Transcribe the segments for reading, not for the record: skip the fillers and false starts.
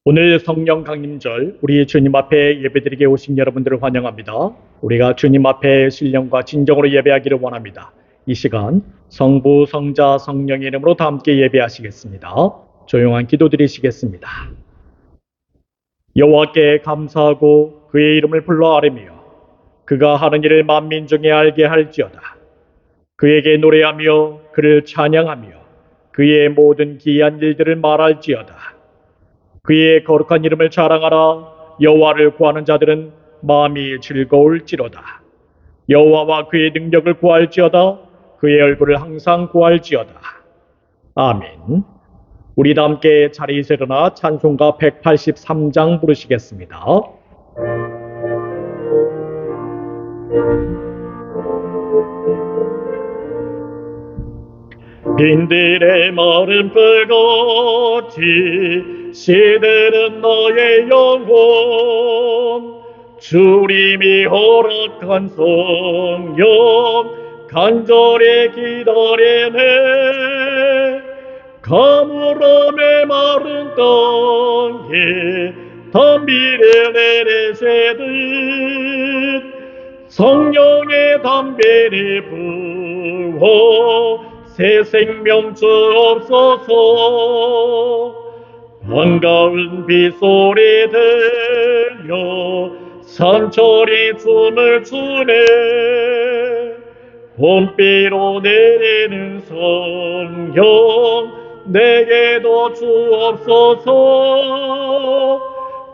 오늘 성령 강림절 우리 주님 앞에 예배드리게 오신 여러분들을 환영합니다. 우리가 주님 앞에 신령과 진정으로 예배하기를 원합니다. 이 시간 성부, 성자, 성령의 이름으로 다 함께 예배하시겠습니다. 조용한 기도 드리시겠습니다. 여호와께 감사하고 그의 이름을 불러 아뢰며 그가 하는 일을 만민 중에 알게 할지어다. 그에게 노래하며 그를 찬양하며 그의 모든 기이한 일들을 말할지어다. 그의 거룩한 이름을 자랑하라. 여호와를 구하는 자들은 마음이 즐거울지로다. 여호와와 그의 능력을 구할지어다. 그의 얼굴을 항상 구할지어다. 아멘. 우리 다 함께 자리에서 일어나 찬송가 183장 부르시겠습니다. 빈들의 마른 풀같이 시들은 너의 영혼, 주님이 허락한 성령 간절히 기다리네. 가물음에 마른 땅에 담비를 내리시듯 성령의 담비를 부어 새 생명 주옵소서. 반가운 빗소리 들려 산철이 춤을 추네. 봄비로 내리는 성령 내게도 주옵소서.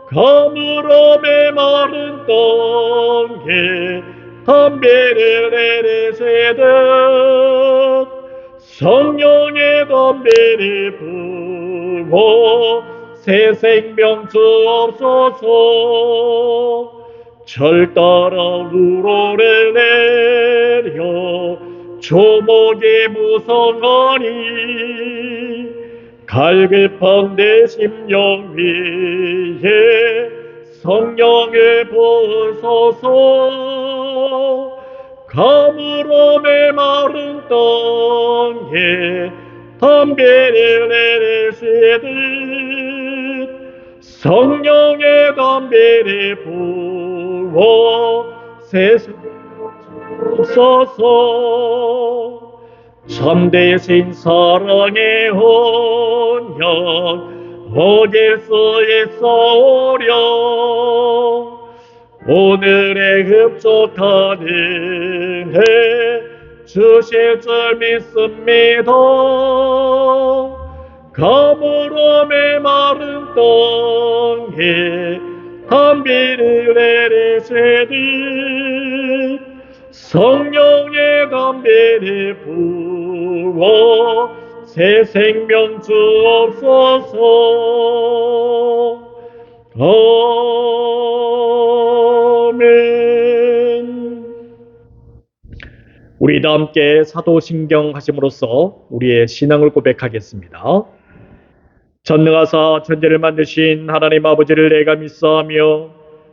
가물음에 마른 땅에 담비를 내리시듯 성령의 담비를 부어 새 생명 주옵소서. 절 따라 우로를 내려 조목이 무성하니 갈급한 내 심령 위에 성령을 부으소서. 가물음에 마른 땅에 담비를 내리시듯 성령의 담비를 부어 새 생명 주옵소서. 참되신 사랑의 언약 어길 수 있어오려. 오늘의 흡족한 은혜 주실 줄 믿습니다. 가물음에 마른 땅에 담비를 내리시듯 성령의 담비를 부어 새 생명 주옵소서. 아멘. 우리 다 함께 사도신경 하심으로써 우리의 신앙을 고백하겠습니다. 전능하사 천지를 만드신 하나님 아버지를 내가 믿사오며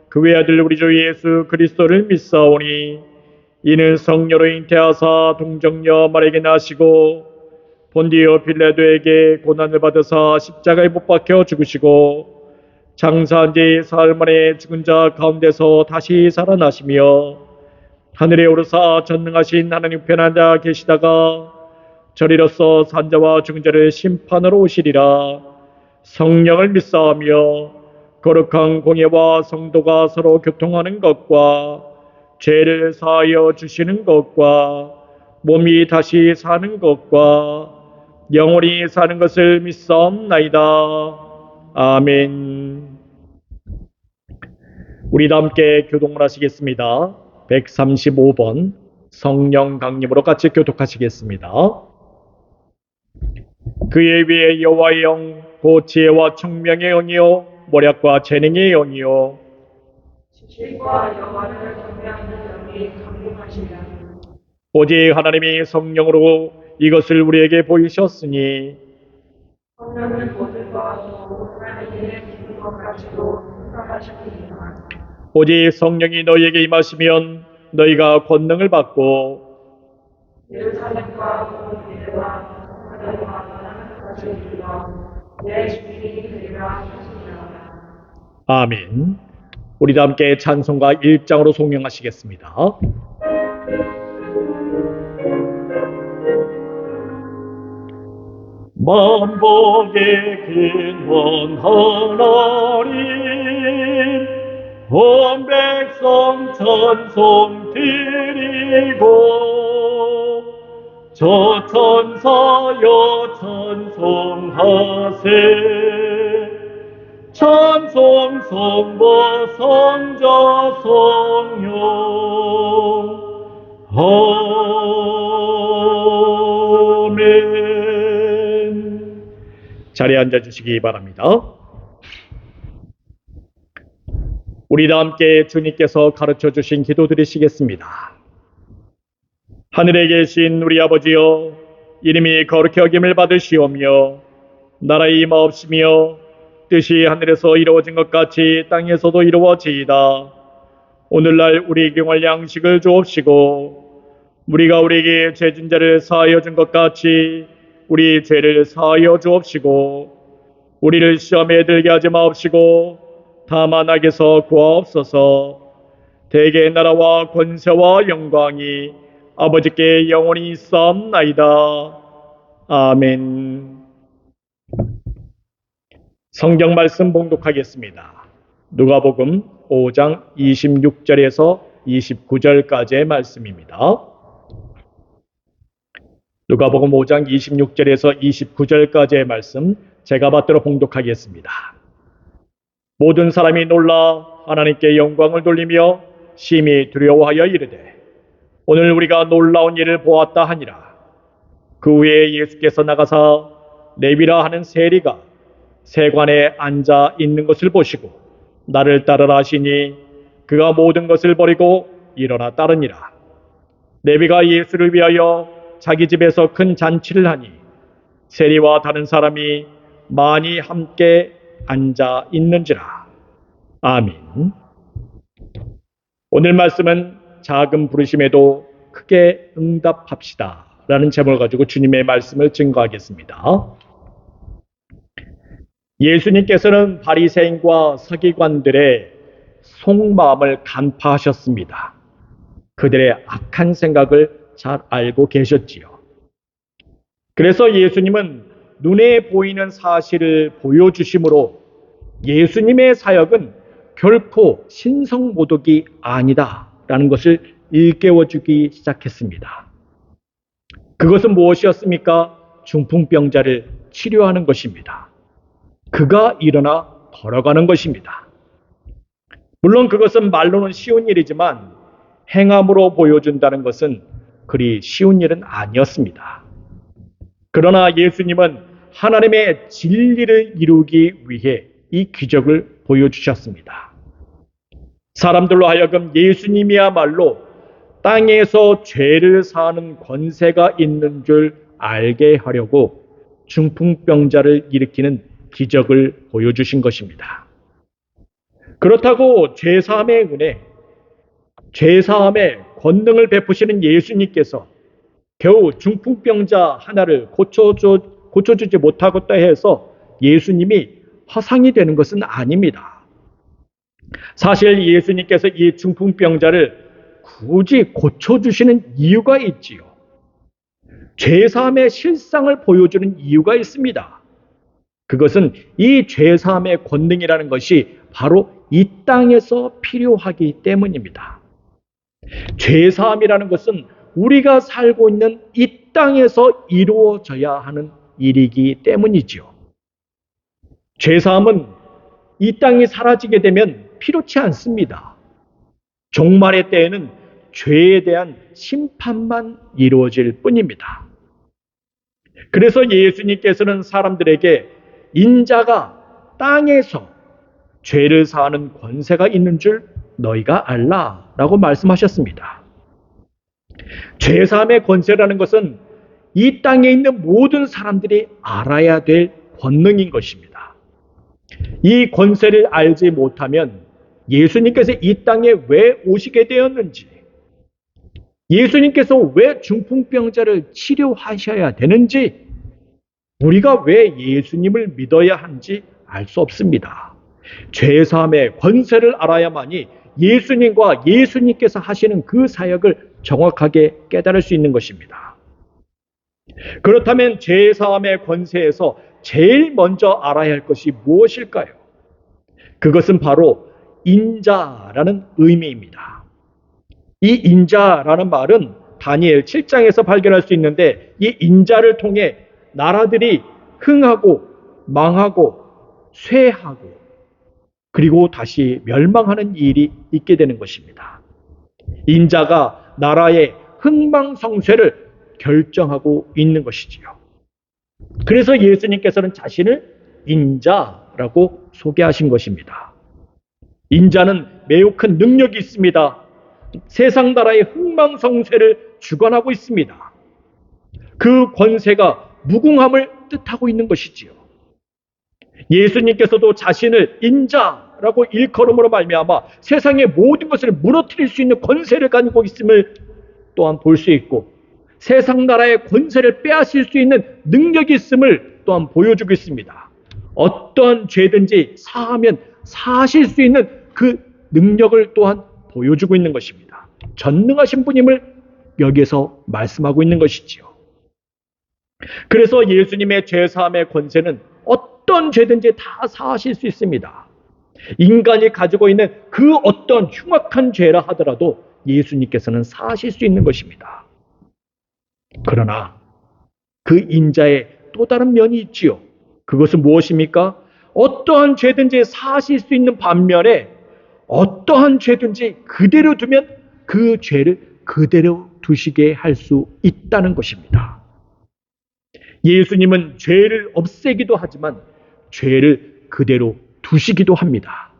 그 외아들 우리 주 예수 그리스도를 믿사오니 이는 성녀로 잉태하사 동정녀 마리아에게 나시고 본디오 빌라도에게 고난을 받으사 십자가에 못 박혀 죽으시고 장사한 지 사흘 만에 죽은 자 가운데서 다시 살아나시며 하늘에 오르사 전능하신 하나님 우편에 앉아 계시다가 저리로서 산자와 죽은 자를 심판하러 오시리라. 성령을 믿사오며 거룩한 공예와 성도가 서로 교통하는 것과 죄를 사하여 주시는 것과 몸이 다시 사는 것과 영원히 사는 것을 믿사옵나이다. 아멘. 우리 다 함께 교독을 하시겠습니다. 135번 성령 강림으로 같이 교독하시겠습니다. 그의 위에 여호와의 영, 곧 지혜와 총명의 영이요 모략과 재능의 영이요 지식과 영화를 경배하는 영이 강림하시리라. 오직 하나님이 성령으로 이것을 우리에게 보이셨으니 성령은 모든 것으로 하나님의 기능과 가지로 생각하시리라. 오직 성령이 너희에게 임하시면 너희가 권능을 받고 예루살렘과 온 유대와 하나님과 하나님까지 이르러 내 주인이 되리라 하시니라. 아멘. 우리도 함께 찬송가 1장으로 송영하시겠습니다. 만복의 근원 하나님, 온 백성 찬송 드리고 저 천사여 찬송하세. 찬송 성부 성자 성령 아멘. 자리에 앉아주시기 바랍니다. 우리 다 함께 주님께서 가르쳐주신 기도 드리시겠습니다. 하늘에 계신 우리 아버지여, 이름이 거룩히 여김을 받으시오며 나라의 임하옵시며 뜻이 하늘에서 이루어진 것 같이 땅에서도 이루어지이다. 오늘날 우리 경할 양식을 주옵시고 우리가 우리에게 죄진 자를 사하여 준 것 같이 우리 죄를 사하여 주옵시고 우리를 시험에 들게 하지 마옵시고 다만 악에서 구하옵소서. 대개의 나라와 권세와 영광이 아버지께 영원히 있사옵나이다. 아멘. 성경 말씀 봉독하겠습니다. 누가복음 5장 26절에서 29절까지의 말씀입니다. 누가복음 5장 26절에서 29절까지의 말씀 제가 받들어 봉독하겠습니다. 모든 사람이 놀라 하나님께 영광을 돌리며 심히 두려워하여 이르되 오늘 우리가 놀라운 일을 보았다 하니라. 그 후에 예수께서 나가사 레위라 하는 세리가 세관에 앉아 있는 것을 보시고 나를 따르라 하시니 그가 모든 것을 버리고 일어나 따르니라. 레위가 예수를 위하여 자기 집에서 큰 잔치를 하니 세리와 다른 사람이 많이 함께 앉아 있는지라. 아멘. 오늘 말씀은 작은 부르심에도 크게 응답합시다 라는 제목을 가지고 주님의 말씀을 증거하겠습니다. 예수님께서는 바리새인과 서기관들의 속마음을 간파하셨습니다. 그들의 악한 생각을 잘 알고 계셨지요. 그래서 예수님은 눈에 보이는 사실을 보여주심으로 예수님의 사역은 결코 신성모독이 아니다 라는 것을 일깨워주기 시작했습니다. 그것은 무엇이었습니까? 중풍병자를 치료하는 것입니다. 그가 일어나 걸어가는 것입니다. 물론 그것은 말로는 쉬운 일이지만 행함으로 보여준다는 것은 그리 쉬운 일은 아니었습니다. 그러나 예수님은 하나님의 진리를 이루기 위해 이 기적을 보여주셨습니다. 사람들로 하여금 예수님이야말로 땅에서 죄를 사하는 권세가 있는 줄 알게 하려고 중풍병자를 일으키는 기적을 보여주신 것입니다. 그렇다고 죄사함의 은혜, 죄사함의 권능을 베푸시는 예수님께서 겨우 중풍병자 하나를 고쳐주지 못하겠다 해서 예수님이 허상이 되는 것은 아닙니다. 사실 예수님께서 이 중풍병자를 굳이 고쳐주시는 이유가 있지요. 죄사함의 실상을 보여주는 이유가 있습니다. 그것은 이 죄사함의 권능이라는 것이 바로 이 땅에서 필요하기 때문입니다. 죄사함이라는 것은 우리가 살고 있는 이 땅에서 이루어져야 하는 일이기 때문이지요. 죄사함은 이 땅이 사라지게 되면 필요치 않습니다. 종말의 때에는 죄에 대한 심판만 이루어질 뿐입니다. 그래서 예수님께서는 사람들에게 인자가 땅에서 죄를 사하는 권세가 있는 줄 너희가 알라 라고 말씀하셨습니다. 죄사함의 권세라는 것은 이 땅에 있는 모든 사람들이 알아야 될 권능인 것입니다. 이 권세를 알지 못하면 예수님께서 이 땅에 왜 오시게 되었는지, 예수님께서 왜 중풍병자를 치료하셔야 되는지, 우리가 왜 예수님을 믿어야 하는지 알 수 없습니다. 죄사함의 권세를 알아야만이 예수님과 예수님께서 하시는 그 사역을 정확하게 깨달을 수 있는 것입니다. 그렇다면 죄사함의 권세에서 제일 먼저 알아야 할 것이 무엇일까요? 그것은 바로 인자라는 의미입니다. 이 인자라는 말은 다니엘 7장에서 발견할 수 있는데, 이 인자를 통해 나라들이 흥하고 망하고 쇠하고 그리고 다시 멸망하는 일이 있게 되는 것입니다. 인자가 나라의 흥망성쇠를 결정하고 있는 것이지요. 그래서 예수님께서는 자신을 인자라고 소개하신 것입니다. 인자는 매우 큰 능력이 있습니다. 세상 나라의 흥망성쇠를 주관하고 있습니다. 그 권세가 무궁함을 뜻하고 있는 것이지요. 예수님께서도 자신을 인자라고 일컬음으로 말미암아 세상의 모든 것을 무너뜨릴 수 있는 권세를 가지고 있음을 또한 볼 수 있고, 세상 나라의 권세를 빼앗을 수 있는 능력이 있음을 또한 보여주고 있습니다. 어떠한 죄든지 사하면 사하실 수 있는 그 능력을 또한 보여주고 있는 것입니다. 전능하신 분임을 여기에서 말씀하고 있는 것이지요. 그래서 예수님의 죄사함의 권세는 어떤 죄든지 다 사하실 수 있습니다. 인간이 가지고 있는 그 어떤 흉악한 죄라 하더라도 예수님께서는 사하실 수 있는 것입니다. 그러나 그 인자의 또 다른 면이 있지요. 그것은 무엇입니까? 어떠한 죄든지 사하실 수 있는 반면에 어떠한 죄든지 그대로 두면 그 죄를 그대로 두시게 할 수 있다는 것입니다. 예수님은 죄를 없애기도 하지만 죄를 그대로 두시기도 합니다.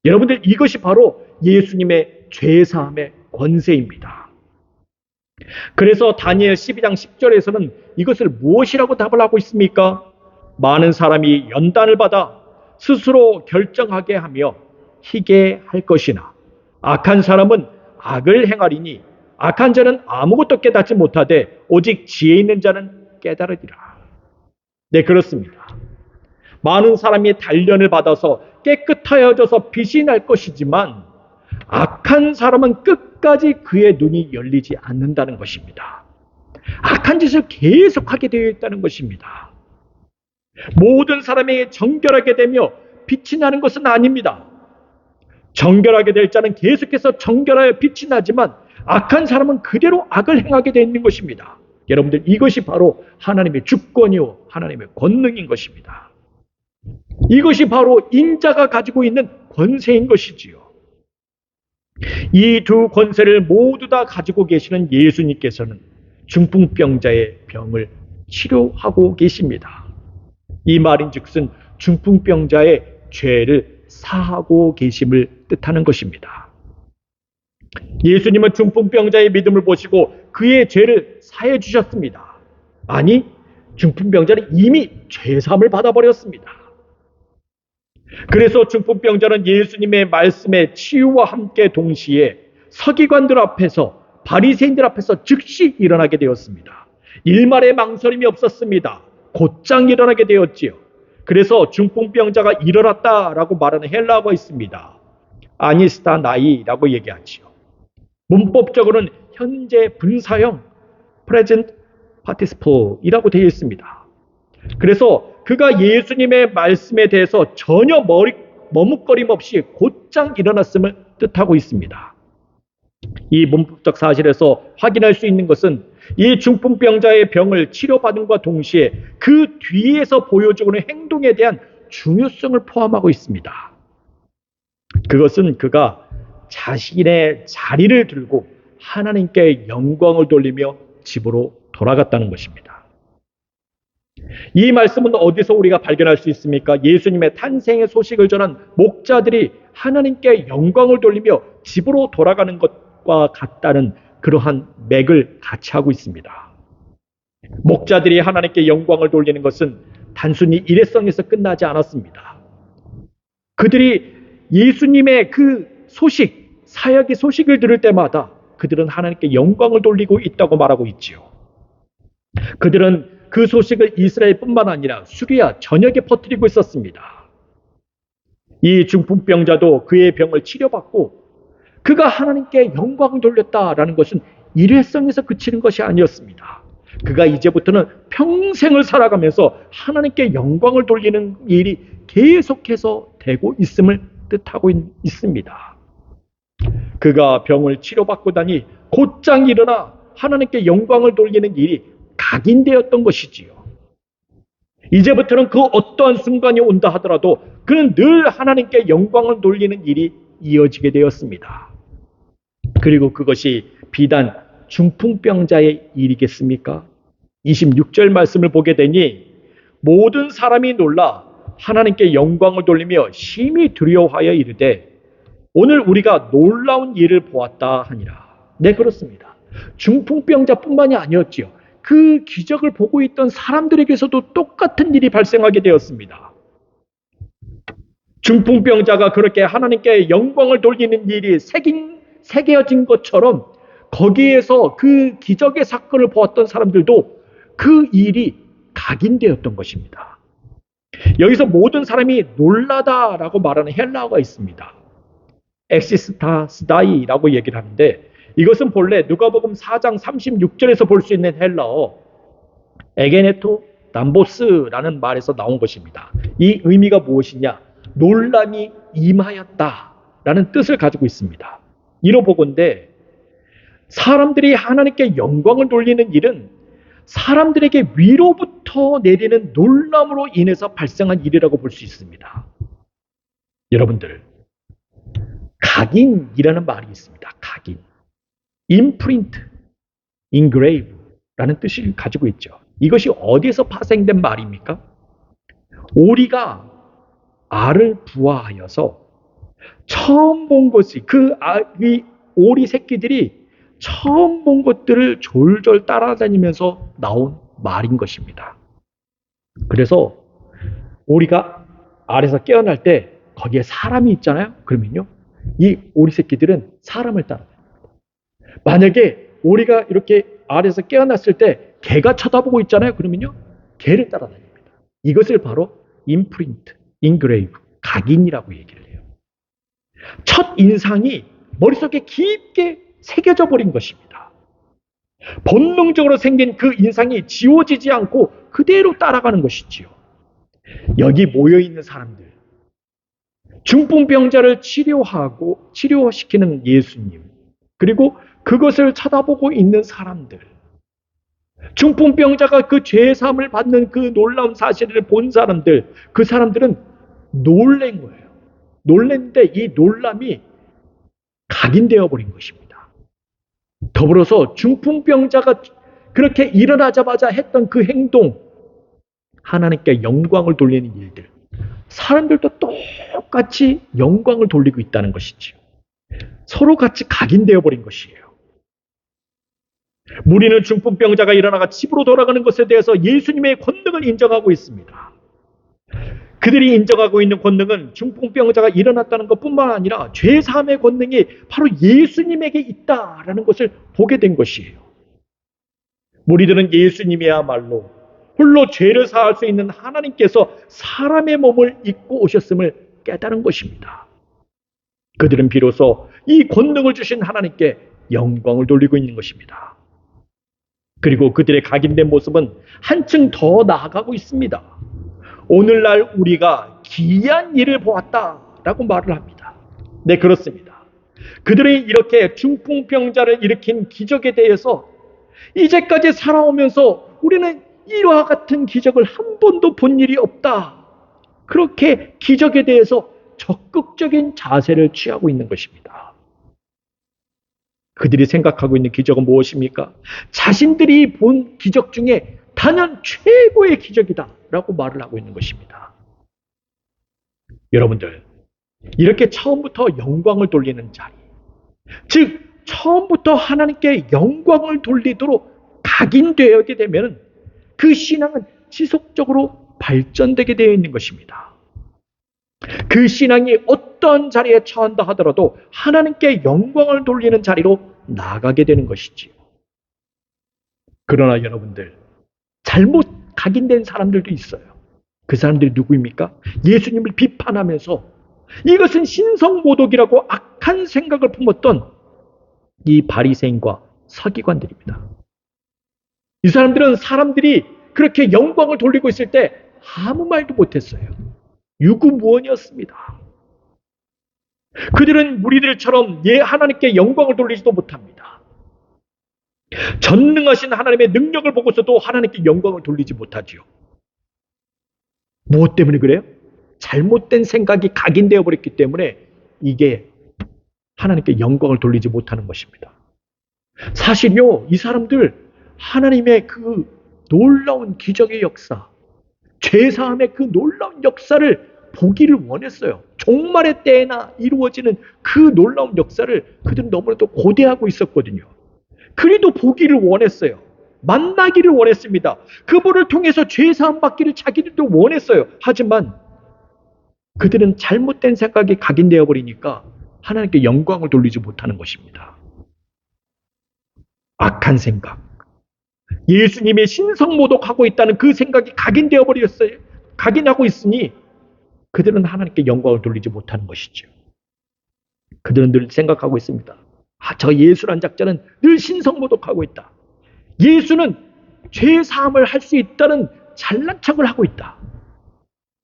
여러분들, 이것이 바로 예수님의 죄사함의 권세입니다. 그래서 다니엘 12장 10절에서는 이것을 무엇이라고 답을 하고 있습니까? 많은 사람이 연단을 받아 스스로 결정하게 하며 희게 할 것이나 악한 사람은 악을 행하리니 악한 자는 아무것도 깨닫지 못하되 오직 지혜 있는 자는 깨달으리라. 네, 그렇습니다. 많은 사람이 단련을 받아서 깨끗하여져서 빛이 날 것이지만 악한 사람은 끝까지 그의 눈이 열리지 않는다는 것입니다. 악한 짓을 계속하게 되어 있다는 것입니다. 모든 사람에게 정결하게 되며 빛이 나는 것은 아닙니다. 정결하게 될 자는 계속해서 정결하여 빛이 나지만 악한 사람은 그대로 악을 행하게 되어 있는 것입니다. 여러분들, 이것이 바로 하나님의 주권이요 하나님의 권능인 것입니다. 이것이 바로 인자가 가지고 있는 권세인 것이지요. 이 두 권세를 모두 다 가지고 계시는 예수님께서는 중풍병자의 병을 치료하고 계십니다. 이 말인즉슨 중풍병자의 죄를 사하고 계심을 뜻하는 것입니다. 예수님은 중풍병자의 믿음을 보시고 그의 죄를 사해 주셨습니다. 아니, 중풍병자는 이미 죄사함을 받아버렸습니다. 그래서 중풍병자는 예수님의 말씀의 치유와 함께 동시에 서기관들 앞에서, 바리새인들 앞에서 즉시 일어나게 되었습니다. 일말의 망설임이 없었습니다. 곧장 일어나게 되었지요. 그래서 중풍병자가 일어났다라고 말하는 헬라어가 있습니다. 아니스타나이라고 얘기하지요. 문법적으로는 현재 분사형 present participle이라고 되어 있습니다. 그래서 그가 예수님의 말씀에 대해서 전혀 머뭇거림 없이 곧장 일어났음을 뜻하고 있습니다. 이 문법적 사실에서 확인할 수 있는 것은 이 중풍병자의 병을 치료받음과 동시에 그 뒤에서 보여주는 행동에 대한 중요성을 포함하고 있습니다. 그것은 그가 자신의 자리를 들고 하나님께 영광을 돌리며 집으로 돌아갔다는 것입니다. 이 말씀은 어디서 우리가 발견할 수 있습니까? 예수님의 탄생의 소식을 전한 목자들이 하나님께 영광을 돌리며 집으로 돌아가는 것과 같다는 그러한 맥을 같이 하고 있습니다. 목자들이 하나님께 영광을 돌리는 것은 단순히 일회성에서 끝나지 않았습니다. 그들이 예수님의 그 소식, 사역의 소식을 들을 때마다 그들은 하나님께 영광을 돌리고 있다고 말하고 있지요. 그들은 그 소식을 이스라엘뿐만 아니라 수리아 전역에 퍼뜨리고 있었습니다. 이 중풍병자도 그의 병을 치료받고 그가 하나님께 영광을 돌렸다라는 것은 일회성에서 그치는 것이 아니었습니다. 그가 이제부터는 평생을 살아가면서 하나님께 영광을 돌리는 일이 계속해서 되고 있음을 뜻하고 있습니다. 그가 병을 치료받고 나니 곧장 일어나 하나님께 영광을 돌리는 일이 각인되었던 것이지요. 이제부터는 그 어떠한 순간이 온다 하더라도 그는 늘 하나님께 영광을 돌리는 일이 이어지게 되었습니다. 그리고 그것이 비단 중풍병자의 일이겠습니까? 26절 말씀을 보게 되니 모든 사람이 놀라 하나님께 영광을 돌리며 심히 두려워하여 이르되 오늘 우리가 놀라운 일을 보았다 하니라. 네, 그렇습니다. 중풍병자뿐만이 아니었지요. 그 기적을 보고 있던 사람들에게서도 똑같은 일이 발생하게 되었습니다. 중풍병자가 그렇게 하나님께 영광을 돌리는 일이 새겨진 것처럼 거기에서 그 기적의 사건을 보았던 사람들도 그 일이 각인되었던 것입니다. 여기서 모든 사람이 놀라다라고 말하는 헬라어가 있습니다. 엑시스타스다이라고 얘기를 하는데 이것은 본래 누가복음 4장 36절에서 볼 수 있는 헬라어 에게네토 담보스라는 말에서 나온 것입니다. 이 의미가 무엇이냐? 놀람이 임하였다라는 뜻을 가지고 있습니다. 이로보건대 사람들이 하나님께 영광을 돌리는 일은 사람들에게 위로부터 내리는 놀람으로 인해서 발생한 일이라고 볼 수 있습니다. 여러분들, 각인이라는 말이 있습니다. 각인. imprint, engrave라는 뜻을 가지고 있죠. 이것이 어디에서 파생된 말입니까? 오리가 알을 부화하여서 처음 본 것이 이 오리 새끼들이 처음 본 것들을 졸졸 따라다니면서 나온 말인 것입니다. 그래서 오리가 알에서 깨어날 때 거기에 사람이 있잖아요. 그러면요, 이 오리 새끼들은 사람을 따라다닙니다. 만약에 오리가 이렇게 알에서 깨어났을 때 개가 쳐다보고 있잖아요. 그러면요, 개를 따라다닙니다. 이것을 바로 임프린트, 인그레이브, 각인이라고 얘기를 해요. 첫 인상이 머릿속에 깊게 새겨져 버린 것입니다. 본능적으로 생긴 그 인상이 지워지지 않고 그대로 따라가는 것이지요. 여기 모여있는 사람들, 중풍병자를 치료시키는 예수님, 그리고 그것을 쳐다보고 있는 사람들, 중풍병자가 그 죄사함을 받는 그 놀라운 사실을 본 사람들, 그 사람들은 놀란 거예요. 놀랐는데 이 놀람이 각인되어 버린 것입니다. 더불어서 중풍병자가 그렇게 일어나자마자 했던 그 행동, 하나님께 영광을 돌리는 일들, 사람들도 똑같이 영광을 돌리고 있다는 것이지요. 서로 같이 각인되어 버린 것이에요. 무리는 중풍병자가 일어나가 집으로 돌아가는 것에 대해서 예수님의 권능을 인정하고 있습니다. 그들이 인정하고 있는 권능은 중풍병자가 일어났다는 것뿐만 아니라 죄사함의 권능이 바로 예수님에게 있다라는 것을 보게 된 것이에요. 무리들은 예수님이야말로 홀로 죄를 사할 수 있는 하나님께서 사람의 몸을 입고 오셨음을 깨달은 것입니다. 그들은 비로소 이 권능을 주신 하나님께 영광을 돌리고 있는 것입니다. 그리고 그들의 각인된 모습은 한층 더 나아가고 있습니다. 오늘날 우리가 기이한 일을 보았다라고 말을 합니다. 네, 그렇습니다. 그들이 이렇게 중풍병자를 일으킨 기적에 대해서 이제까지 살아오면서 우리는 이와 같은 기적을 한 번도 본 일이 없다. 그렇게 기적에 대해서 적극적인 자세를 취하고 있는 것입니다. 그들이 생각하고 있는 기적은 무엇입니까? 자신들이 본 기적 중에 단연 최고의 기적이다 라고 말을 하고 있는 것입니다. 여러분들, 이렇게 처음부터 영광을 돌리는 자리, 즉 처음부터 하나님께 영광을 돌리도록 각인되게 되면 그 신앙은 지속적으로 발전되게 되어 있는 것입니다. 그 신앙이 어떤 자리에 처한다 하더라도 하나님께 영광을 돌리는 자리로 나아가게 되는 것이지요. 그러나 여러분들, 잘못 각인된 사람들도 있어요. 그 사람들이 누구입니까? 예수님을 비판하면서 이것은 신성모독이라고 악한 생각을 품었던 이 바리새인과 서기관들입니다. 이 사람들은 사람들이 그렇게 영광을 돌리고 있을 때 아무 말도 못했어요. 유구무원이었습니다. 그들은 무리들처럼 하나님께 영광을 돌리지도 못합니다. 전능하신 하나님의 능력을 보고서도 하나님께 영광을 돌리지 못하지요. 무엇 때문에 그래요? 잘못된 생각이 각인되어 버렸기 때문에 이게 하나님께 영광을 돌리지 못하는 것입니다. 사실요, 이 사람들 하나님의 그 놀라운 기적의 역사, 죄사함의 그 놀라운 역사를 보기를 원했어요. 종말의 때에나 이루어지는 그 놀라운 역사를 그들은 너무나도 고대하고 있었거든요. 그리도 보기를 원했어요. 만나기를 원했습니다. 그분을 통해서 죄사함 받기를 자기들도 원했어요. 하지만 그들은 잘못된 생각이 각인되어 버리니까 하나님께 영광을 돌리지 못하는 것입니다. 악한 생각. 예수님의 신성모독하고 있다는 그 생각이 각인되어 버렸어요. 각인하고 있으니 그들은 하나님께 영광을 돌리지 못하는 것이죠. 그들은 늘 생각하고 있습니다. 저 예수란 작자는 늘 신성모독하고 있다. 예수는 죄사함을 할 수 있다는 잘난 척을 하고 있다.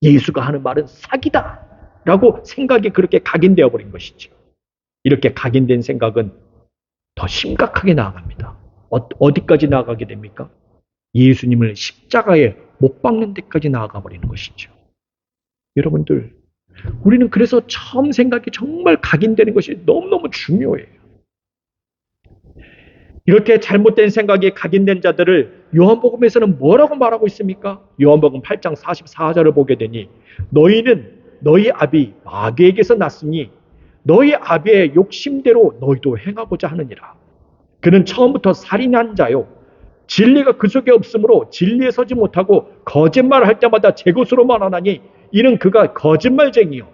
예수가 하는 말은 사기다. 라고 생각이 그렇게 각인되어 버린 것이죠. 이렇게 각인된 생각은 더 심각하게 나아갑니다. 어디까지 나아가게 됩니까? 예수님을 십자가에 못 박는 데까지 나아가 버리는 것이죠. 여러분들, 우리는 그래서 처음 생각이 정말 각인되는 것이 너무너무 중요해요. 이렇게 잘못된 생각이 각인된 자들을 요한복음에서는 뭐라고 말하고 있습니까? 요한복음 8장 44절을 보게 되니 너희는 너희 아비 마귀에게서 났으니 너희 아비의 욕심대로 너희도 행하고자 하느니라. 그는 처음부터 살인한 자요. 진리가 그 속에 없으므로 진리에 서지 못하고 거짓말을 할 때마다 제 것으로 말하나니 이는 그가 거짓말쟁이요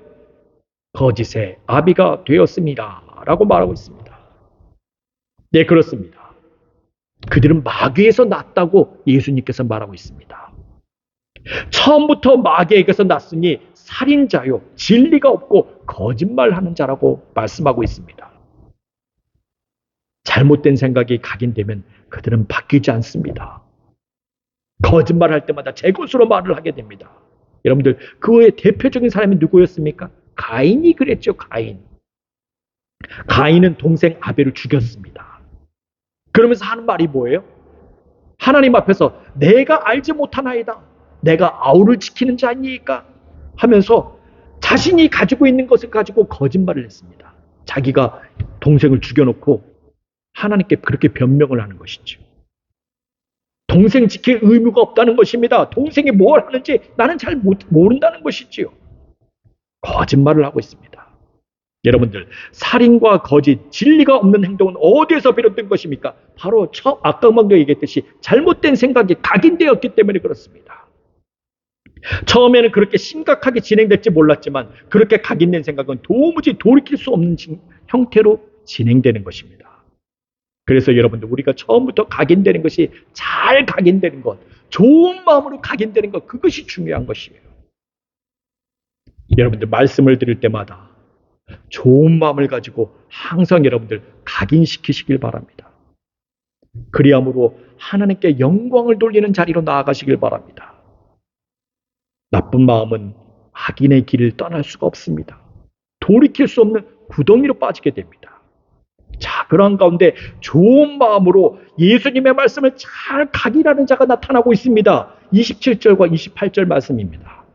거짓의 아비가 되었습니다. 라고 말하고 있습니다. 네, 그렇습니다. 그들은 마귀에서 났다고 예수님께서 말하고 있습니다. 처음부터 마귀에게서 났으니 살인자요, 진리가 없고 거짓말하는 자라고 말씀하고 있습니다. 잘못된 생각이 각인되면 그들은 바뀌지 않습니다. 거짓말할 때마다 제 것으로 말을 하게 됩니다. 여러분들, 그 외에 대표적인 사람이 누구였습니까? 가인이 그랬죠. 가인은 동생 아벨을 죽였습니다. 그러면서 하는 말이 뭐예요? 하나님 앞에서 내가 알지 못하나이다. 내가 아우를 지키는 자니까 하면서 자신이 가지고 있는 것을 가지고 거짓말을 했습니다. 자기가 동생을 죽여놓고 하나님께 그렇게 변명을 하는 것이죠. 동생 지킬 의무가 없다는 것입니다. 동생이 뭘 하는지 나는 잘 모른다는 것이지요. 거짓말을 하고 있습니다. 여러분들, 살인과 거짓, 진리가 없는 행동은 어디에서 비롯된 것입니까? 바로 아까 먼저 얘기했듯이 잘못된 생각이 각인되었기 때문에 그렇습니다. 처음에는 그렇게 심각하게 진행될지 몰랐지만 그렇게 각인된 생각은 도무지 돌이킬 수 없는 형태로 진행되는 것입니다. 그래서 여러분들, 우리가 처음부터 각인되는 것이 잘 각인되는 것, 좋은 마음으로 각인되는 것, 그것이 중요한 것이에요. 여러분들, 말씀을 드릴 때마다 좋은 마음을 가지고 항상 여러분들 각인시키시길 바랍니다. 그리함으로 하나님께 영광을 돌리는 자리로 나아가시길 바랍니다. 나쁜 마음은 악인의 길을 떠날 수가 없습니다. 돌이킬 수 없는 구덩이로 빠지게 됩니다. 자, 그런 가운데 좋은 마음으로 예수님의 말씀을 잘 각인하는 자가 나타나고 있습니다. 27절과 28절 말씀입니다.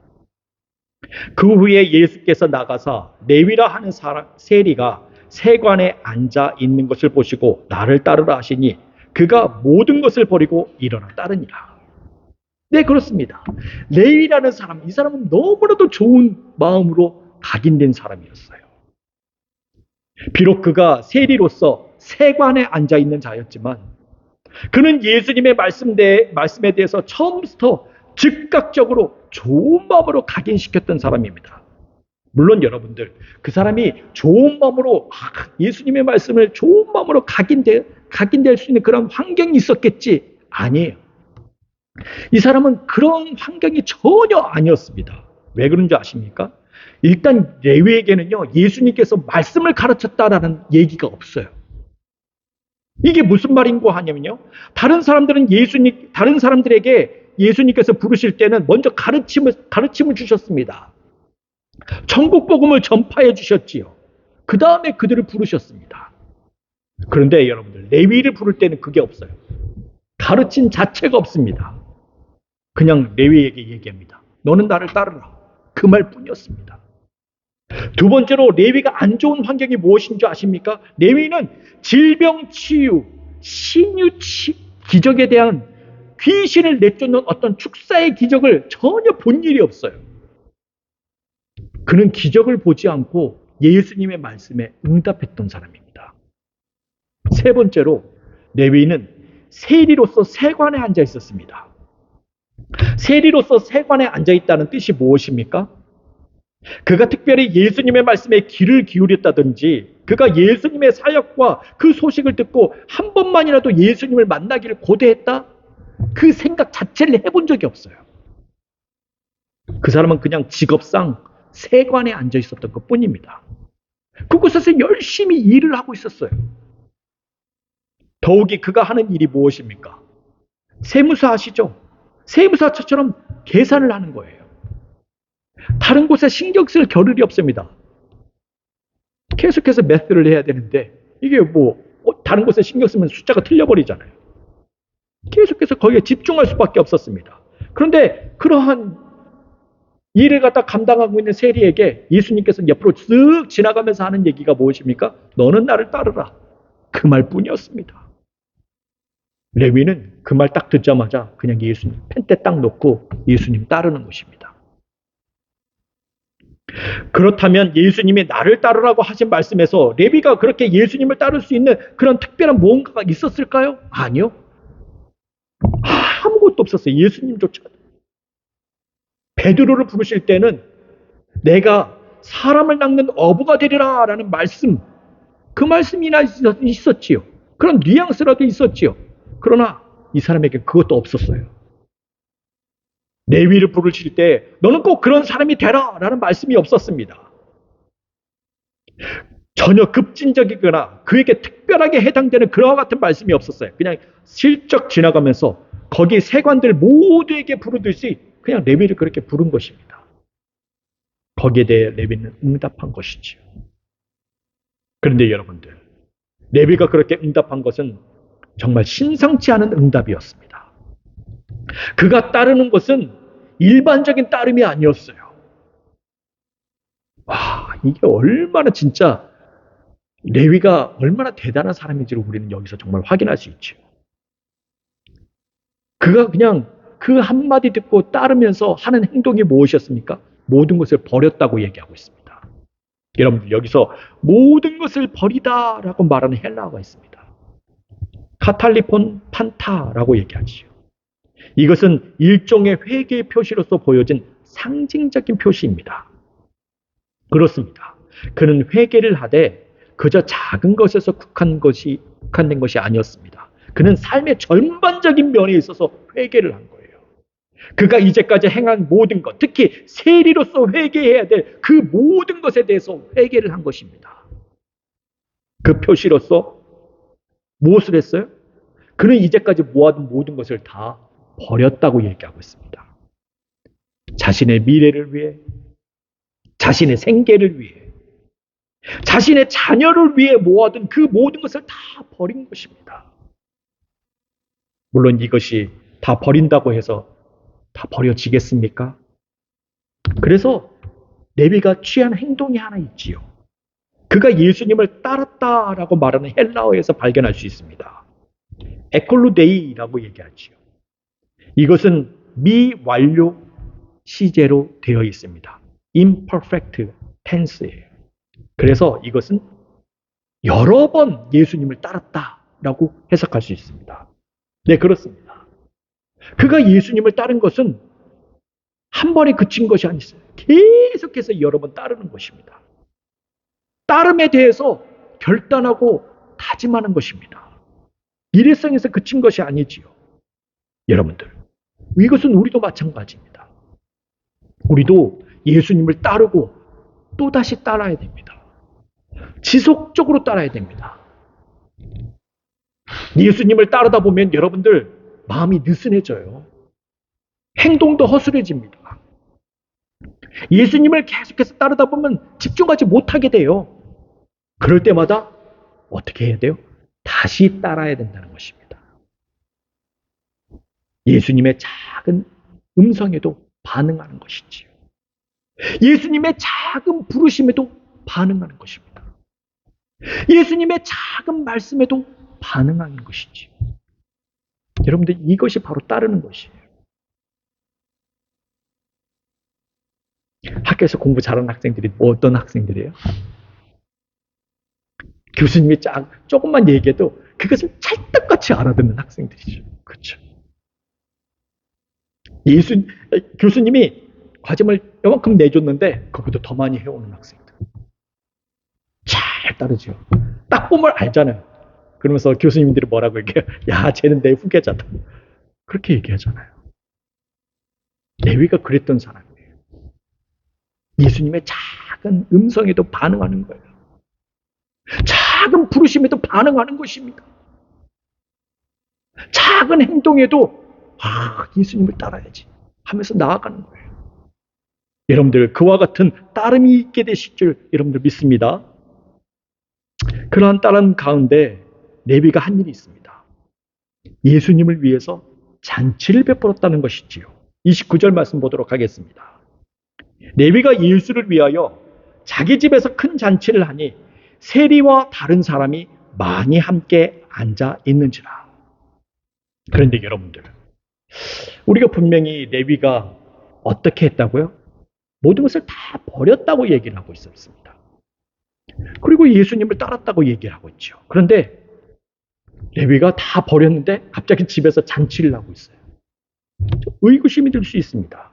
그 후에 예수께서 나가사 레위라 하는 세리가 세관에 앉아 있는 것을 보시고 나를 따르라 하시니 그가 모든 것을 버리고 일어나 따르니라. 네, 그렇습니다. 레위라는 사람, 이 사람은 너무나도 좋은 마음으로 각인된 사람이었어요. 비록 그가 세리로서 세관에 앉아 있는 자였지만 그는 예수님의 말씀에 대해서 처음부터 즉각적으로 좋은 마음으로 각인시켰던 사람입니다. 물론 여러분들, 그 사람이 좋은 마음으로 예수님의 말씀을 좋은 마음으로 각인될 수 있는 그런 환경이 있었겠지? 아니에요. 이 사람은 그런 환경이 전혀 아니었습니다. 왜 그런지 아십니까? 일단 레위에게는요, 예수님께서 말씀을 가르쳤다라는 얘기가 없어요. 이게 무슨 말인고 하냐면요, 다른 사람들에게 예수님께서 부르실 때는 먼저 가르침을 주셨습니다. 천국 복음을 전파해 주셨지요. 그 다음에 그들을 부르셨습니다. 그런데 여러분들, 레위를 부를 때는 그게 없어요. 가르침 자체가 없습니다. 그냥 레위에게 얘기합니다. 너는 나를 따르라. 그 말뿐이었습니다. 두 번째로 레위가 안 좋은 환경이 무엇인 줄 아십니까? 레위는 질병 치유, 신유 기적에 대한 귀신을 내쫓는 어떤 축사의 기적을 전혀 본 일이 없어요. 그는 기적을 보지 않고 예수님의 말씀에 응답했던 사람입니다. 세 번째로 레위는 세리로서 세관에 앉아 있었습니다. 세리로서 세관에 앉아 있다는 뜻이 무엇입니까? 그가 특별히 예수님의 말씀에 귀를 기울였다든지 그가 예수님의 사역과 그 소식을 듣고 한 번만이라도 예수님을 만나기를 고대했다? 그 생각 자체를 해본 적이 없어요. 그 사람은 그냥 직업상 세관에 앉아 있었던 것 뿐입니다. 그곳에서 열심히 일을 하고 있었어요. 더욱이 그가 하는 일이 무엇입니까? 세무사 아시죠? 세무사처럼 계산을 하는 거예요. 다른 곳에 신경 쓸 겨를이 없습니다. 계속해서 매스를 해야 되는데 이게 다른 곳에 신경 쓰면 숫자가 틀려버리잖아요. 계속해서 거기에 집중할 수밖에 없었습니다. 그런데 그러한 일을 갖다 감당하고 있는 세리에게 예수님께서 옆으로 쓱 지나가면서 하는 얘기가 무엇입니까? 너는 나를 따르라. 그 말뿐이었습니다. 레위는 그 말 딱 듣자마자 그냥 예수님 펜대 딱 놓고 예수님 따르는 것입니다. 그렇다면 예수님이 나를 따르라고 하신 말씀에서 레위가 그렇게 예수님을 따를 수 있는 그런 특별한 무언가가 있었을까요? 아니요. 아무것도 없었어요. 예수님조차. 베드로를 부르실 때는 내가 사람을 낚는 어부가 되리라 라는 말씀, 그 말씀이나 있었지요. 그런 뉘앙스라도 있었지요. 그러나 이 사람에게 그것도 없었어요. 레위를 부르실 때 너는 꼭 그런 사람이 되라 라는 말씀이 없었습니다. 전혀 급진적이거나 그에게 특별하게 해당되는 그와 같은 말씀이 없었어요. 그냥 슬쩍 지나가면서 거기 세관들 모두에게 부르듯이 그냥 레위를 그렇게 부른 것입니다. 거기에 대해 레위는 응답한 것이지요. 그런데 여러분들, 레위가 그렇게 응답한 것은 정말 심상치 않은 응답이었습니다. 그가 따르는 것은 일반적인 따름이 아니었어요. 와, 이게 얼마나 진짜 레위가 얼마나 대단한 사람인지를 우리는 여기서 정말 확인할 수 있죠. 그가 그냥 그 한마디 듣고 따르면서 하는 행동이 무엇이었습니까? 모든 것을 버렸다고 얘기하고 있습니다. 여러분들 여기서 모든 것을 버리다라고 말하는 헬라어가 있습니다. 카탈리폰 판타라고 얘기하지요. 이것은 일종의 회개의 표시로서 보여진 상징적인 표시입니다. 그렇습니다. 그는 회개를 하되 그저 작은 것에서 국한된 것이 아니었습니다. 그는 삶의 전반적인 면에 있어서 회개를 한 거예요. 그가 이제까지 행한 모든 것, 특히 세리로서 회개해야 될 그 모든 것에 대해서 회개를 한 것입니다. 그 표시로서 무엇을 했어요? 그는 이제까지 모아둔 모든 것을 다 버렸다고 얘기하고 있습니다. 자신의 미래를 위해, 자신의 생계를 위해, 자신의 자녀를 위해 모아둔 그 모든 것을 다 버린 것입니다. 물론 이것이 다 버린다고 해서 다 버려지겠습니까? 그래서 레위가 취한 행동이 하나 있지요. 그가 예수님을 따랐다라고 말하는 헬라어에서 발견할 수 있습니다. 에콜루데이라고 얘기하지요. 이것은 미완료 시제로 되어 있습니다. imperfect tense예요. 그래서 이것은 여러 번 예수님을 따랐다라고 해석할 수 있습니다. 네, 그렇습니다. 그가 예수님을 따른 것은 한 번에 그친 것이 아니었어요. 계속해서 여러 번 따르는 것입니다. 따름에 대해서 결단하고 다짐하는 것입니다. 일회성에서 그친 것이 아니지요. 여러분들, 이것은 우리도 마찬가지입니다. 우리도 예수님을 따르고 또다시 따라야 됩니다. 지속적으로 따라야 됩니다. 예수님을 따르다 보면 여러분들 마음이 느슨해져요. 행동도 허술해집니다. 예수님을 계속해서 따르다 보면 집중하지 못하게 돼요. 그럴 때마다 어떻게 해야 돼요? 다시 따라야 된다는 것입니다. 예수님의 작은 음성에도 반응하는 것이지요. 예수님의 작은 부르심에도 반응하는 것입니다. 예수님의 작은 말씀에도 반응하는 것이지요. 여러분들 이것이 바로 따르는 것이에요. 학교에서 공부 잘하는 학생들이 어떤 학생들이에요? 교수님이 조금만 얘기해도 그것을 찰떡같이 알아듣는 학생들이죠. 그렇죠. 교수님이 과점을 요만큼 내줬는데 거기도 더 많이 해오는 학생들. 잘 따르죠. 딱 보면 알잖아요. 그러면서 교수님들이 뭐라고 얘기해요? 야, 쟤는 내 후계자다. 그렇게 얘기하잖아요. 레위가 그랬던 사람이에요. 예수님의 작은 음성에도 반응하는 거예요. 작은 부르심에도 반응하는 것입니다. 작은 행동에도 예수님을 따라야지 하면서 나아가는 거예요. 여러분들 그와 같은 따름이 있게 되실 줄 여러분들 믿습니다. 그러한 따름 가운데 레위가 한 일이 있습니다. 예수님을 위해서 잔치를 베풀었다는 것이지요. 29절 말씀 보도록 하겠습니다. 레위가 예수를 위하여 자기 집에서 큰 잔치를 하니 세리와 다른 사람이 많이 함께 앉아 있는지라. 그런데 여러분들, 우리가 분명히 레위가 어떻게 했다고요? 모든 것을 다 버렸다고 얘기를 하고 있었습니다. 그리고 예수님을 따랐다고 얘기를 하고 있죠. 그런데 레위가 다 버렸는데 갑자기 집에서 잔치를 하고 있어요. 의구심이 들 수 있습니다.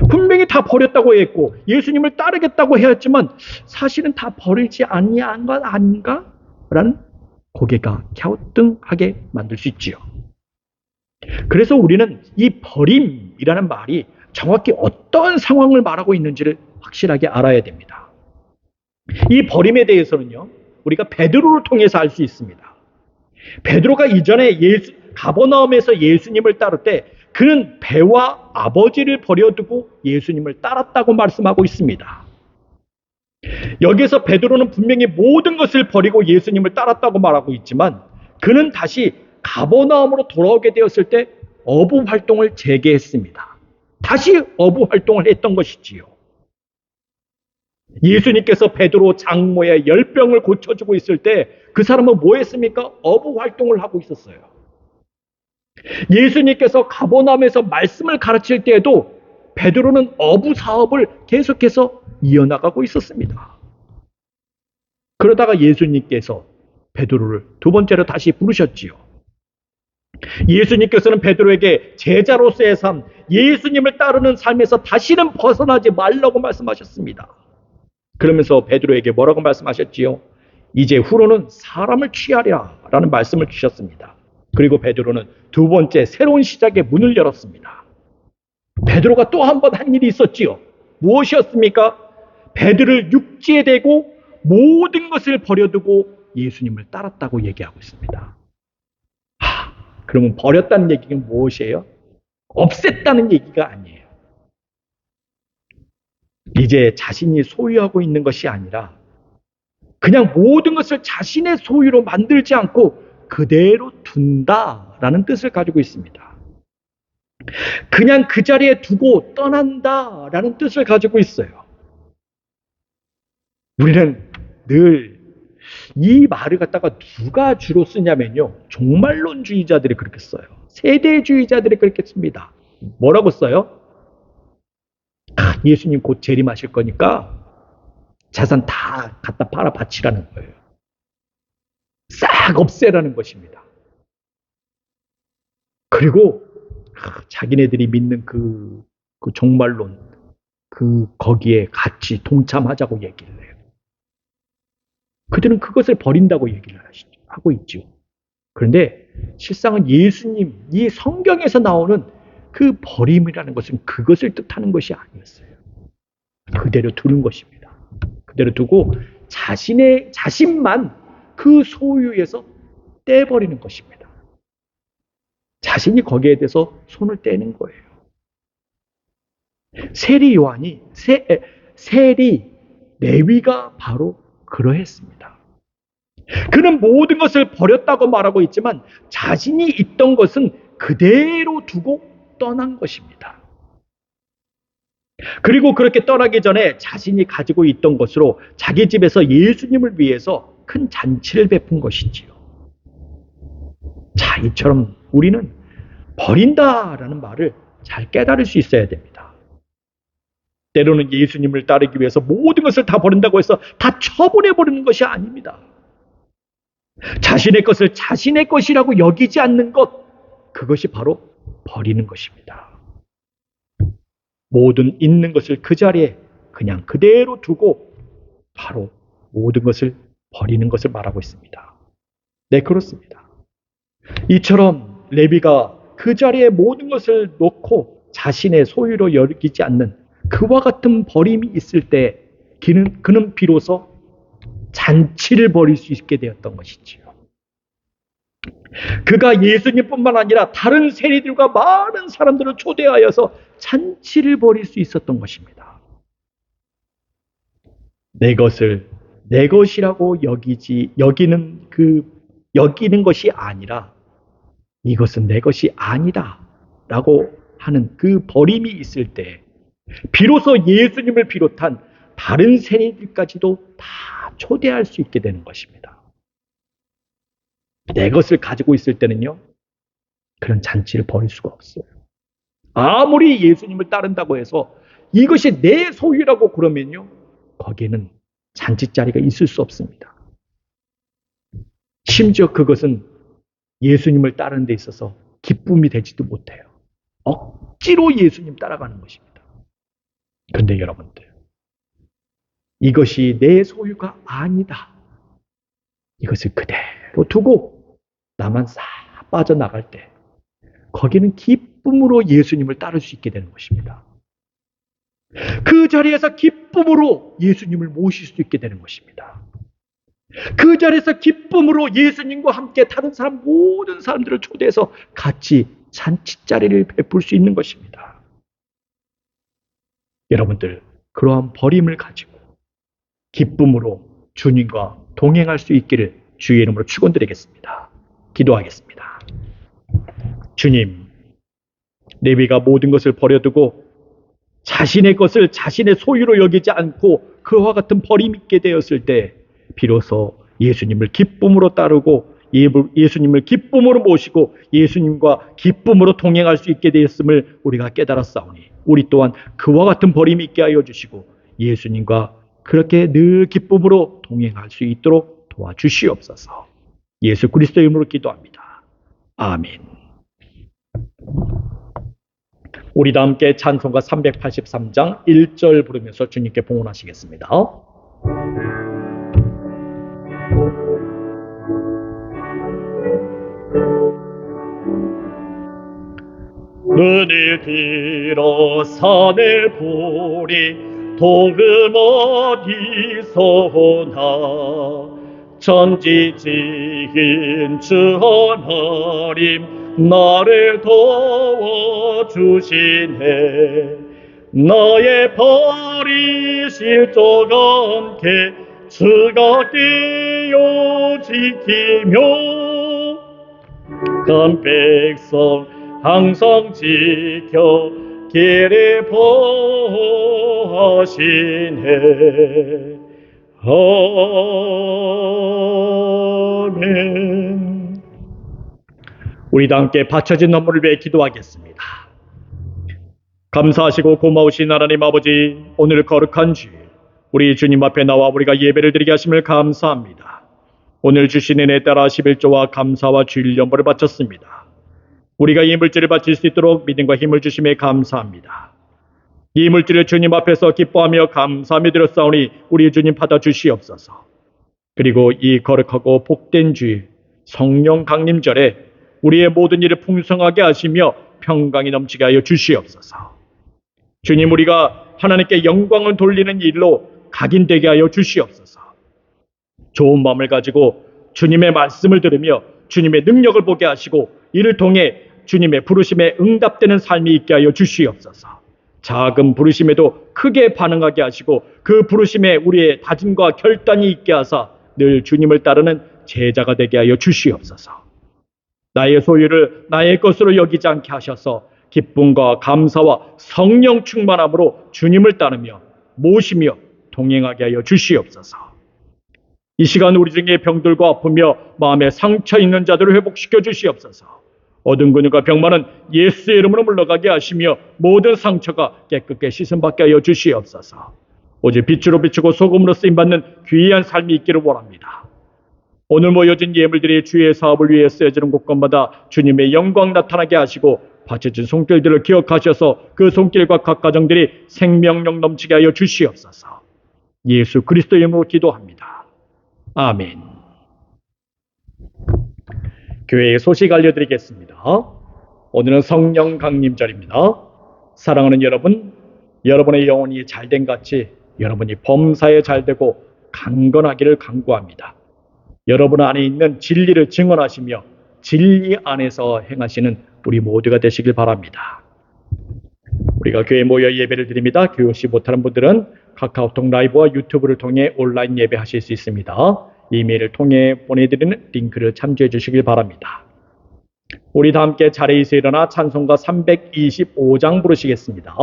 분명히 다 버렸다고 했고 예수님을 따르겠다고 해왔지만 사실은 다 버리지 아니한 것 아닌가? 라는 고개가 갸우뚱하게 만들 수 있지요. 그래서 우리는 이 버림이라는 말이 정확히 어떤 상황을 말하고 있는지를 확실하게 알아야 됩니다. 이 버림에 대해서는요, 우리가 베드로를 통해서 알 수 있습니다. 베드로가 이전에 가버나움에서 예수님을 따를 때 그는 배와 아버지를 버려두고 예수님을 따랐다고 말씀하고 있습니다. 여기서 베드로는 분명히 모든 것을 버리고 예수님을 따랐다고 말하고 있지만 그는 다시 가버나움으로 돌아오게 되었을 때 어부 활동을 재개했습니다. 다시 어부 활동을 했던 것이지요. 예수님께서 베드로 장모의 열병을 고쳐주고 있을 때 그 사람은 뭐 했습니까? 어부 활동을 하고 있었어요. 예수님께서 가버나움에서 말씀을 가르칠 때에도 베드로는 어부 사업을 계속해서 이어나가고 있었습니다. 그러다가 예수님께서 베드로를 두 번째로 다시 부르셨지요. 예수님께서는 베드로에게 제자로서의 삶, 예수님을 따르는 삶에서 다시는 벗어나지 말라고 말씀하셨습니다. 그러면서 베드로에게 뭐라고 말씀하셨지요? 이제 후로는 사람을 취하리라 라는 말씀을 주셨습니다. 그리고 베드로는 두 번째 새로운 시작의 문을 열었습니다. 베드로가 또 한 번 한 일이 있었지요. 무엇이었습니까? 베드로를 육지에 대고 모든 것을 버려두고 예수님을 따랐다고 얘기하고 있습니다. 그러면 버렸다는 얘기는 무엇이에요? 없앴다는 얘기가 아니에요. 이제 자신이 소유하고 있는 것이 아니라 그냥 모든 것을 자신의 소유로 만들지 않고 그대로 둔다라는 뜻을 가지고 있습니다. 그냥 그 자리에 두고 떠난다라는 뜻을 가지고 있어요. 우리는 늘 이 말을 갖다가 누가 주로 쓰냐면요. 종말론주의자들이 그렇게 써요. 세대주의자들이 그렇게 씁니다. 뭐라고 써요? 예수님 곧 재림하실 거니까 자산 다 갖다 팔아 바치라는 거예요. 싹 없애라는 것입니다. 그리고 자기네들이 믿는 그 종말론, 거기에 같이 동참하자고 얘기를 해요. 그들은 그것을 버린다고 얘기를 하고 있죠. 그런데 실상은 예수님, 이 성경에서 나오는 그 버림이라는 것은 그것을 뜻하는 것이 아니었어요. 그대로 두는 것입니다. 그대로 두고 자신만 그 소유에서 떼버리는 것입니다. 자신이 거기에 대해서 손을 떼는 거예요. 세리 레위가 바로 그러했습니다. 그는 모든 것을 버렸다고 말하고 있지만 자신이 있던 것은 그대로 두고 떠난 것입니다. 그리고 그렇게 떠나기 전에 자신이 가지고 있던 것으로 자기 집에서 예수님을 위해서 큰 잔치를 베푼 것이지요. 자, 이처럼 우리는 버린다라는 말을 잘 깨달을 수 있어야 됩니다. 때로는 예수님을 따르기 위해서 모든 것을 다 버린다고 해서 다 처분해버리는 것이 아닙니다. 자신의 것을 자신의 것이라고 여기지 않는 것, 그것이 바로 버리는 것입니다. 모든 있는 것을 그 자리에 그냥 그대로 두고 바로 모든 것을 버리는 것을 말하고 있습니다. 네, 그렇습니다. 이처럼 레위가 그 자리에 모든 것을 놓고 자신의 소유로 여기지 않는 그와 같은 버림이 있을 때 그는 비로소 잔치를 벌일 수 있게 되었던 것이지요. 그가 예수님뿐만 아니라 다른 세리들과 많은 사람들을 초대하여서 잔치를 벌일 수 있었던 것입니다. 내 것을 내 것이라고 여기는 것이 아니라 이것은 내 것이 아니다 라고 하는 그 버림이 있을 때 비로소 예수님을 비롯한 다른 세리들까지도 다 초대할 수 있게 되는 것입니다. 내 것을 가지고 있을 때는요, 그런 잔치를 벌일 수가 없어요. 아무리 예수님을 따른다고 해서 이것이 내 소유라고 그러면요, 거기에는 잔치 자리가 있을 수 없습니다. 심지어 그것은 예수님을 따르는 데 있어서 기쁨이 되지도 못해요. 억지로 예수님 따라가는 것입니다. 그런데 여러분들, 이것이 내 소유가 아니다. 이것을 그대로 두고 나만 싹 빠져나갈 때 거기는 기쁨으로 예수님을 따를 수 있게 되는 것입니다. 그 자리에서 기쁨으로 예수님을 모실 수 있게 되는 것입니다. 그 자리에서 기쁨으로 예수님과 함께 다른 모든 사람들을 초대해서 같이 잔치자리를 베풀 수 있는 것입니다. 여러분들, 그러한 버림을 가지고 기쁨으로 주님과 동행할 수 있기를 주의 이름으로 축원드리겠습니다. 기도하겠습니다. 주님, 레위가 모든 것을 버려두고 자신의 것을 자신의 소유로 여기지 않고 그와 같은 버림 있게 되었을 때 비로소 예수님을 기쁨으로 따르고 예수님을 기쁨으로 모시고 예수님과 기쁨으로 동행할 수 있게 되었음을 우리가 깨달았사오니 우리 또한 그와 같은 버림이 있게 하여 주시고 예수님과 그렇게 늘 기쁨으로 동행할 수 있도록 도와주시옵소서. 예수 그리스도의 이름으로 기도합니다. 아멘. 우리 다 함께 찬송가 383장 1절 부르면서 주님께 봉헌하시겠습니다. 눈을 들어 산을 보리 도금 어디서 오나 천지지은 주 하나님 나를 도와주시네 나의 버리실 적 않게 주가 깨어 지키며 간 백성 항상 지켜 길을 보하시네. 아멘. 우리 다 함께 바쳐진 선물을 위해 기도하겠습니다. 감사하시고 고마우신 하나님 아버지, 오늘 거룩한 주일 우리 주님 앞에 나와 우리가 예배를 드리게 하심을 감사합니다. 오늘 주신 은혜에 따라 11조와 감사와 주일 연보를 바쳤습니다. 우리가 이 물질을 바칠 수 있도록 믿음과 힘을 주심에 감사합니다. 이 물질을 주님 앞에서 기뻐하며 감사하며 드렸사오니 우리 주님 받아 주시옵소서. 그리고 이 거룩하고 복된 주일 성령 강림절에 우리의 모든 일을 풍성하게 하시며 평강이 넘치게 하여 주시옵소서. 주님, 우리가 하나님께 영광을 돌리는 일로 각인되게 하여 주시옵소서. 좋은 마음을 가지고 주님의 말씀을 들으며 주님의 능력을 보게 하시고 이를 통해 주님의 부르심에 응답되는 삶이 있게 하여 주시옵소서. 작은 부르심에도 크게 반응하게 하시고 그 부르심에 우리의 다짐과 결단이 있게 하사 늘 주님을 따르는 제자가 되게 하여 주시옵소서. 나의 소유를 나의 것으로 여기지 않게 하셔서 기쁨과 감사와 성령 충만함으로 주님을 따르며 모시며 동행하게 하여 주시옵소서. 이 시간 우리 중에 병들고 아프며 마음에 상처 있는 자들을 회복시켜 주시옵소서. 얻은 근육과 병만은 예수의 이름으로 물러가게 하시며 모든 상처가 깨끗게 씻음받게 하여 주시옵소서. 오직 빛으로 비추고 소금으로 쓰임받는 귀한 삶이 있기를 원합니다. 오늘 모여진 예물들이 주의 사업을 위해 쓰여지는 곳곳마다 주님의 영광 나타나게 하시고 바쳐진 손길들을 기억하셔서 그 손길과 각 가정들이 생명력 넘치게 하여 주시옵소서. 예수 그리스도의 이름으로 기도합니다. 아멘. 교회의 소식 알려드리겠습니다. 오늘은 성령 강림절입니다. 사랑하는 여러분, 여러분의 영혼이 잘된 같이 여러분이 범사에 잘되고 강건하기를 간구합니다. 여러분 안에 있는 진리를 증언하시며 진리 안에서 행하시는 우리 모두가 되시길 바랍니다. 우리가 교회에 모여 예배를 드립니다. 교육시 못하는 분들은 카카오톡 라이브와 유튜브를 통해 온라인 예배하실 수 있습니다. 이메일을 통해 보내드리는 링크를 참조해 주시길 바랍니다. 우리 다 함께 자리에서 일어나 찬송가 325장 부르시겠습니다.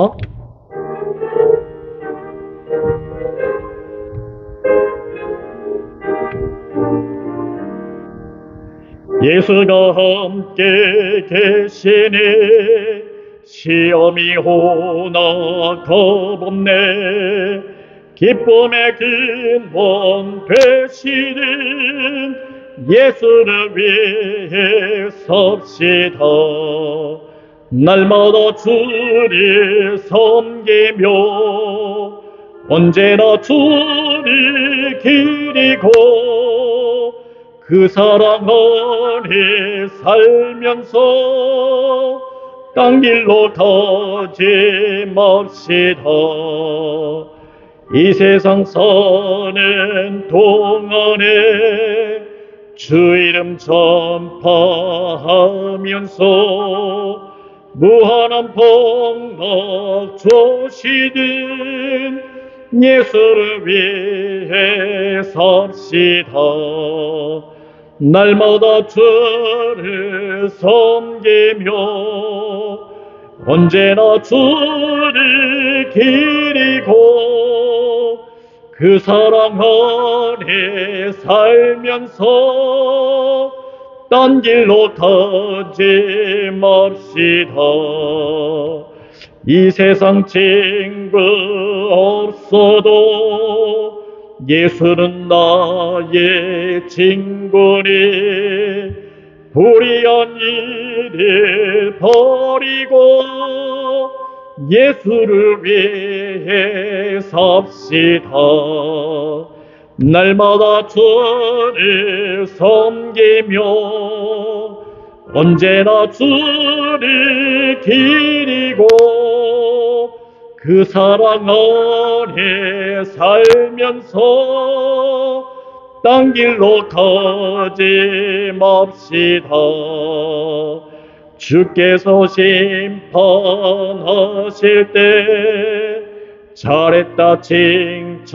예수가 함께 계시니 시험이 오나 겁없네. 기쁨의 근원 되시는 예수를 위해 섭시다. 날마다 주를 섬기며 언제나 주를 기리고 그 사랑 안에 살면서 딴 길로 가지 맙시다. 이 세상 사는 동안에 주 이름 전파하면서 무한한 복락 주시는 예수를 위해 삽시다. 날마다 주를 섬기며 언제나 주를 기리고 그 사랑 안에 살면서 딴 길로 가지 맙시다. 이 세상 친구 없어도 예수는 나의 친구니 불의한 일을 버리고 예수를 위해 삽시다. 날마다 주를 섬기며 언제나 주를 기리고 그 사랑 안에 살면서 딴 길로 가지 맙시다. 주께서 심판하실 때 잘했다 칭찬하리니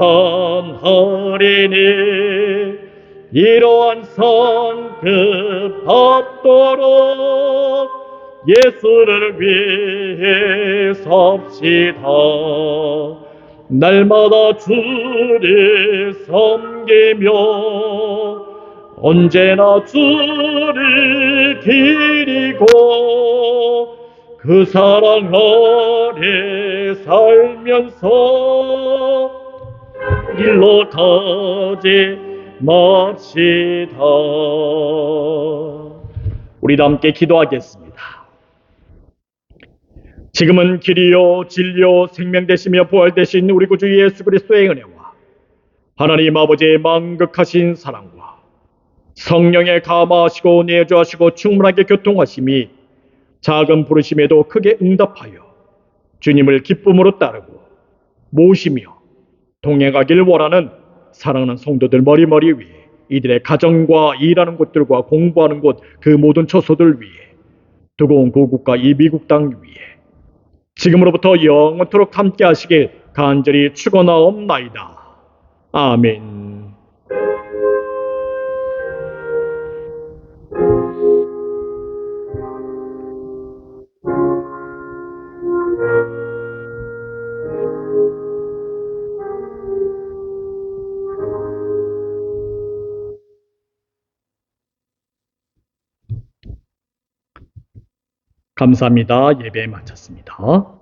이러한 성급 받도록 예수를 위해 삽시다. 날마다 주를 섬기며 언제나 주를 기리고 그 사랑 안에 살면서 길로 가지 맙시다. 우리 다 함께 기도하겠습니다. 지금은 길이요 진리요 생명 되시며 부활 되신 우리 구주 예수 그리스도의 은혜와 하나님 아버지의 만극하신 사랑과 성령의 감화하시고 내주하시고 충만하게 교통하심이 작은 부르심에도 크게 응답하여 주님을 기쁨으로 따르고 모시며 동행하길 원하는 사랑하는 성도들 머리머리 위에 이들의 가정과 일하는 곳들과 공부하는 곳 그 모든 처소들 위에 두고온 고국과 이 미국 땅 위에 지금으로부터 영원토록 함께 하시길 간절히 축원하옵나이다. 아멘. 감사합니다. 예배 마쳤습니다.